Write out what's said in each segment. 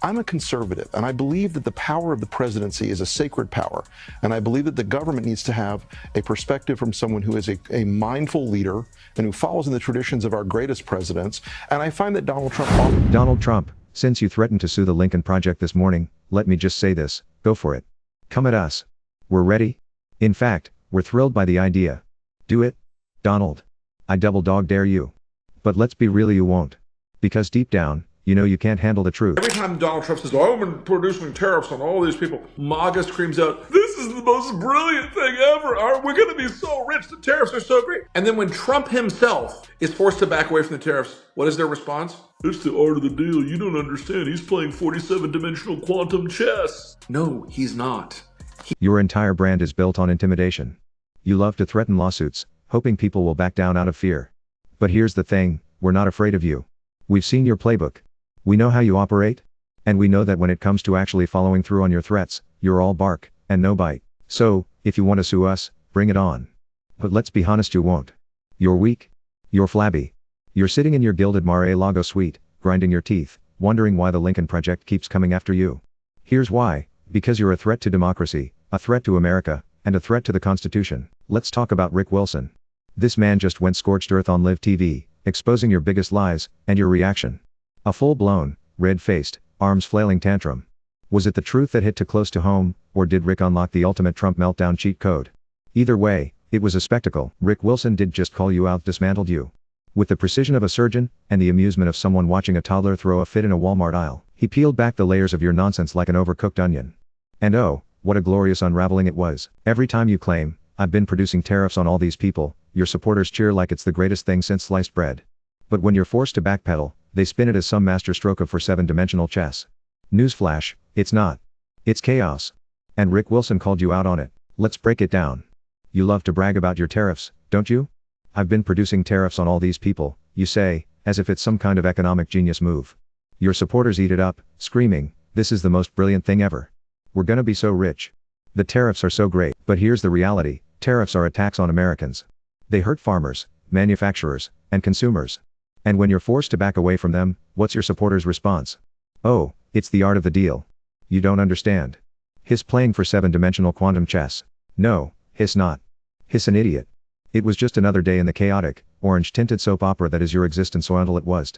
I'm a conservative, and I believe that the power of the presidency is a sacred power. And I believe that the government needs to have a perspective from someone who is a mindful leader and who follows in the traditions of our greatest presidents. And I find that Donald Trump, since you threatened to sue the Lincoln Project this morning, let me just say this, go for it. Come at us. We're ready. In fact, we're thrilled by the idea. Do it, Donald. I double dog dare you. But let's be real, you won't. Because deep down, you know you can't handle the truth. Every time Donald Trump says, oh, I'm producing tariffs on all these people, MAGA screams out, this is the most brilliant thing ever. We're going to be so rich. The tariffs are so great. And then when Trump himself is forced to back away from the tariffs, what is their response? It's the art of the deal. You don't understand. He's playing 47-dimensional quantum chess. No, he's not. Your entire brand is built on intimidation. You love to threaten lawsuits, hoping people will back down out of fear. But here's the thing, we're not afraid of you. We've seen your playbook. We know how you operate. And we know that when it comes to actually following through on your threats, you're all bark, and no bite. So, if you want to sue us, bring it on. But let's be honest, you won't. You're weak. You're flabby. You're sitting in your gilded Mar-a-Lago suite, grinding your teeth, wondering why the Lincoln Project keeps coming after you. Here's why, because you're a threat to democracy, a threat to America, and a threat to the Constitution. Let's talk about Rick Wilson. This man just went scorched earth on Live TV, exposing your biggest lies, and your reaction. A full-blown, red-faced, arms-flailing tantrum. Was it the truth that hit too close to home, or did Rick unlock the ultimate Trump meltdown cheat code? Either way, it was a spectacle. Rick Wilson did just call you out, dismantled you. With the precision of a surgeon, and the amusement of someone watching a toddler throw a fit in a Walmart aisle, he peeled back the layers of your nonsense like an overcooked onion. And oh, what a glorious unraveling it was. Every time you claim, I've been producing tariffs on all these people, your supporters cheer like it's the greatest thing since sliced bread. But when you're forced to backpedal, they spin it as some masterstroke of 47-dimensional chess. Newsflash, it's not. It's chaos. And Rick Wilson called you out on it. Let's break it down. You love to brag about your tariffs, don't you? I've been producing tariffs on all these people, you say, as if it's some kind of economic genius move. Your supporters eat it up, screaming, this is the most brilliant thing ever. We're gonna be so rich. The tariffs are so great. But here's the reality, tariffs are a tax on Americans. They hurt farmers, manufacturers, and consumers. And when you're forced to back away from them, what's your supporters' response? Oh, it's the art of the deal. You don't understand. Hiss playing for 7-dimensional quantum chess. No, hiss not. Hiss an idiot. It was just another day in the chaotic, orange-tinted soap opera that is your existence until it was.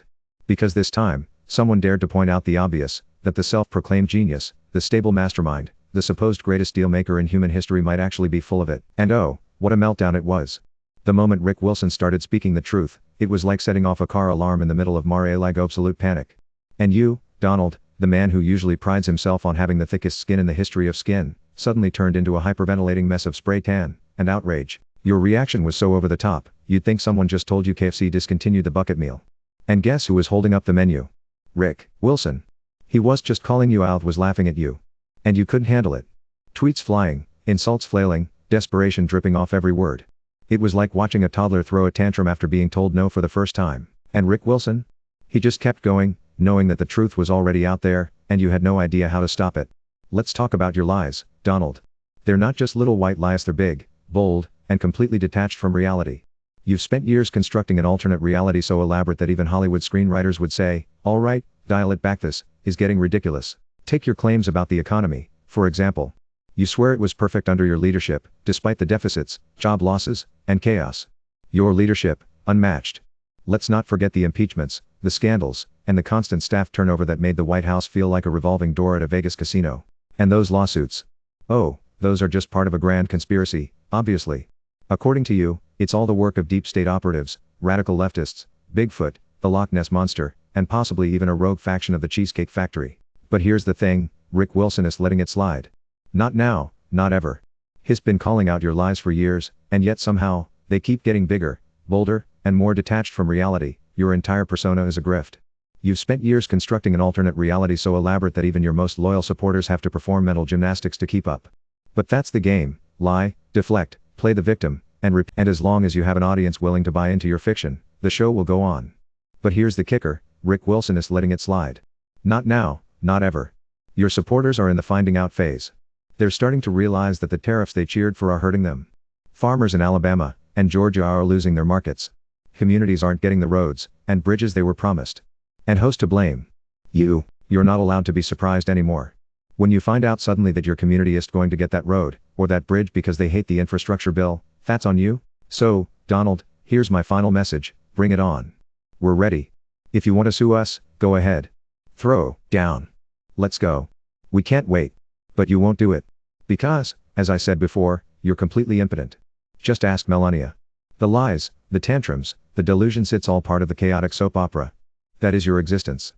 Because this time, someone dared to point out the obvious, that the self-proclaimed genius, the stable mastermind, the supposed greatest deal maker in human history might actually be full of it. And oh, what a meltdown it was. The moment Rick Wilson started speaking the truth, it was like setting off a car alarm in the middle of Mar-a-Lago absolute panic. And you, Donald, the man who usually prides himself on having the thickest skin in the history of skin, suddenly turned into a hyperventilating mess of spray tan, and outrage. Your reaction was so over the top, you'd think someone just told you KFC discontinued the bucket meal. And guess who was holding up the menu? Rick Wilson. He was just calling you out, was laughing at you. And you couldn't handle it. Tweets flying, insults flailing, desperation dripping off every word. It was like watching a toddler throw a tantrum after being told no for the first time. And Rick Wilson? He just kept going, knowing that the truth was already out there, and you had no idea how to stop it. Let's talk about your lies, Donald. They're not just little white lies, they're big, bold, and completely detached from reality. You've spent years constructing an alternate reality so elaborate that even Hollywood screenwriters would say, all right, dial it back, this is getting ridiculous. Take your claims about the economy, for example. You swear it was perfect under your leadership, despite the deficits, job losses, and chaos. Your leadership, unmatched. Let's not forget the impeachments, the scandals, and the constant staff turnover that made the White House feel like a revolving door at a Vegas casino. And those lawsuits. Oh, those are just part of a grand conspiracy, obviously. According to you, it's all the work of deep state operatives, radical leftists, Bigfoot, the Loch Ness Monster, and possibly even a rogue faction of the Cheesecake Factory. But here's the thing, Rick Wilson is letting it slide. Not now, not ever. He's been calling out your lies for years, and yet somehow, they keep getting bigger, bolder, and more detached from reality. Your entire persona is a grift. You've spent years constructing an alternate reality so elaborate that even your most loyal supporters have to perform mental gymnastics to keep up. But that's the game, lie, deflect, play the victim, and as long as you have an audience willing to buy into your fiction, the show will go on. But here's the kicker, Rick Wilson is letting it slide. Not now, not ever. Your supporters are in the finding out phase. They're starting to realize that the tariffs they cheered for are hurting them. Farmers in Alabama and Georgia are losing their markets. Communities aren't getting the roads and bridges they were promised. And who's to blame? You. You're not allowed to be surprised anymore. When you find out suddenly that your community isn't going to get that road, or that bridge because they hate the infrastructure bill, that's on you. So, Donald, here's my final message, bring it on. We're ready. If you want to sue us, go ahead. Throw down. Let's go. We can't wait. But you won't do it. Because, as I said before, you're completely impotent. Just ask Melania. The lies, the tantrums, the delusions, it's all part of the chaotic soap opera. That is your existence.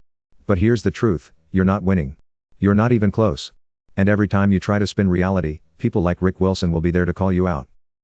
But here's the truth, you're not winning. You're not even close. And every time you try to spin reality, people like Rick Wilson will be there to call you out.